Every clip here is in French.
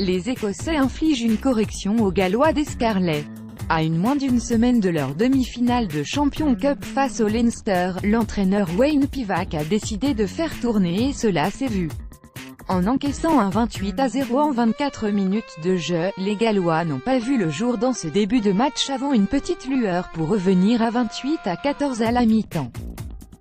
les Écossais infligent une correction aux Gallois des Scarlets. À moins d'une semaine de leur demi-finale de Champions Cup face au Leinster, l'entraîneur Wayne Pivac a décidé de faire tourner et cela s'est vu. En encaissant un 28-0 en 24 minutes de jeu, les Gallois n'ont pas vu le jour dans ce début de match avant une petite lueur pour revenir à 28-14 à la mi-temps.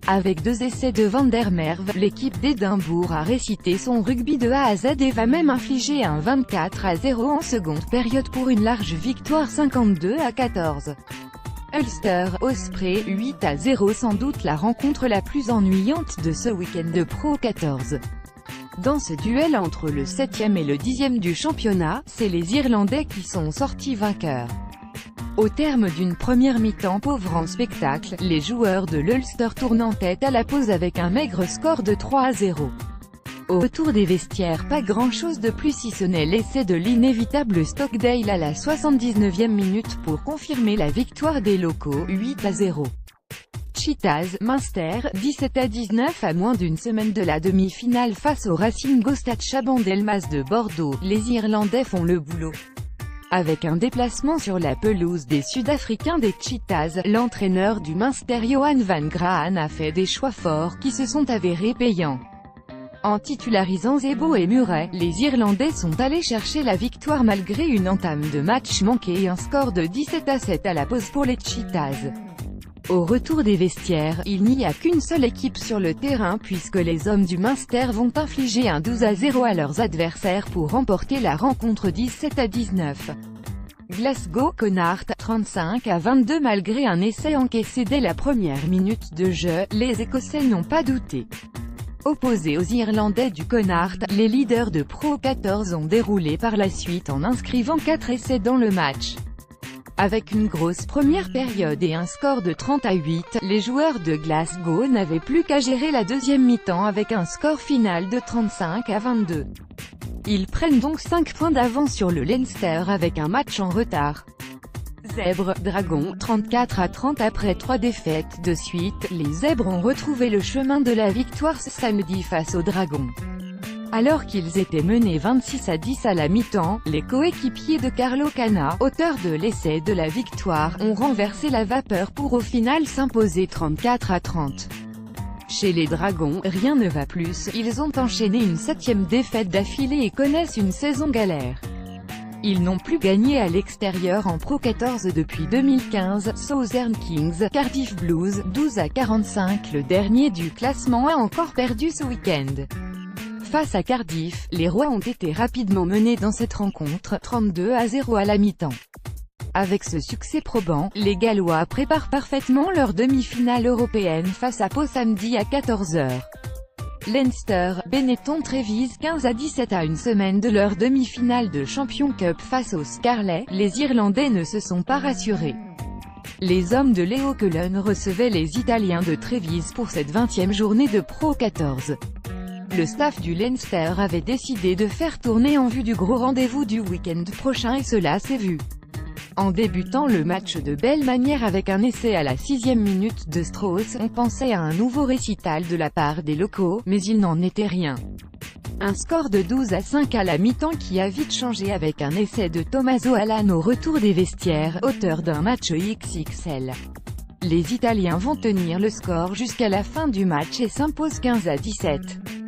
Avec 2 essais de Van der Merwe, l'équipe d'Édimbourg a récité son rugby de A à Z et va même infliger un 24-0 en seconde période pour une large victoire 52-14. Ulster, Osprey, 8-0 sans doute la rencontre la plus ennuyante de ce week-end de Pro 14. Dans ce duel entre le 7e et le 10e du championnat, c'est les Irlandais qui sont sortis vainqueurs. Au terme d'une première mi-temps pauvre en spectacle, les joueurs de l'Ulster tournent en tête à la pause avec un maigre score de 3-0. Au retour des vestiaires, pas grand-chose de plus si ce n'est l'essai de l'inévitable Stockdale à la 79e minute pour confirmer la victoire des locaux, 8-0. Cheetahs, Munster, 17-19 à moins d'une semaine de la demi-finale face au Racing au Stade Chabandelmas de Bordeaux, les Irlandais font le boulot. Avec un déplacement sur la pelouse des Sud-Africains des Cheetahs, l'entraîneur du Munster Johan van Graan a fait des choix forts qui se sont avérés payants. En titularisant Zebo et Murray, les Irlandais sont allés chercher la victoire malgré une entame de match manquée et un score de 17-7 à la pause pour les Cheetahs. Au retour des vestiaires, il n'y a qu'une seule équipe sur le terrain puisque les hommes du Munster vont infliger un 12-0 à leurs adversaires pour remporter la rencontre 17-19. Glasgow, Connacht, 35-22 malgré un essai encaissé dès la première minute de jeu, les Écossais n'ont pas douté. Opposés aux Irlandais du Connacht, les leaders de Pro 14 ont déroulé par la suite en inscrivant 4 essais dans le match. Avec une grosse première période et un score de 30-8, les joueurs de Glasgow n'avaient plus qu'à gérer la deuxième mi-temps avec un score final de 35-22. Ils prennent donc 5 points d'avance sur le Leinster avec un match en retard. Zèbres, Dragons, 34-30 après 3 défaites de suite, les Zèbres ont retrouvé le chemin de la victoire ce samedi face aux Dragons. Alors qu'ils étaient menés 26-10 à la mi-temps, les coéquipiers de Carlo Canna, auteur de l'essai de la victoire, ont renversé la vapeur pour au final s'imposer 34-30. Chez les Dragons, rien ne va plus, ils ont enchaîné une 7e défaite d'affilée et connaissent une saison galère. Ils n'ont plus gagné à l'extérieur en Pro 14 depuis 2015, Southern Kings, Cardiff Blues, 12-45 le dernier du classement a encore perdu ce week-end. Face à Cardiff, les Rois ont été rapidement menés dans cette rencontre, 32-0 à la mi-temps. Avec ce succès probant, les Gallois préparent parfaitement leur demi-finale européenne face à Pau samedi à 14h. Leinster, Benetton-Trévise 15-17 à une semaine de leur demi-finale de Champions Cup face aux Scarlets, les Irlandais ne se sont pas rassurés. Les hommes de Leo Cullen recevaient les Italiens de Trévise pour cette 20e journée de Pro 14. Le staff du Leinster avait décidé de faire tourner en vue du gros rendez-vous du week-end prochain et cela s'est vu. En débutant le match de belle manière avec un essai à la 6e minute de Strauss, on pensait à un nouveau récital de la part des locaux, mais il n'en était rien. Un score de 12-5 à la mi-temps qui a vite changé avec un essai de Tommaso Allan au retour des vestiaires, auteur d'un match XXL. Les Italiens vont tenir le score jusqu'à la fin du match et s'imposent 15-17.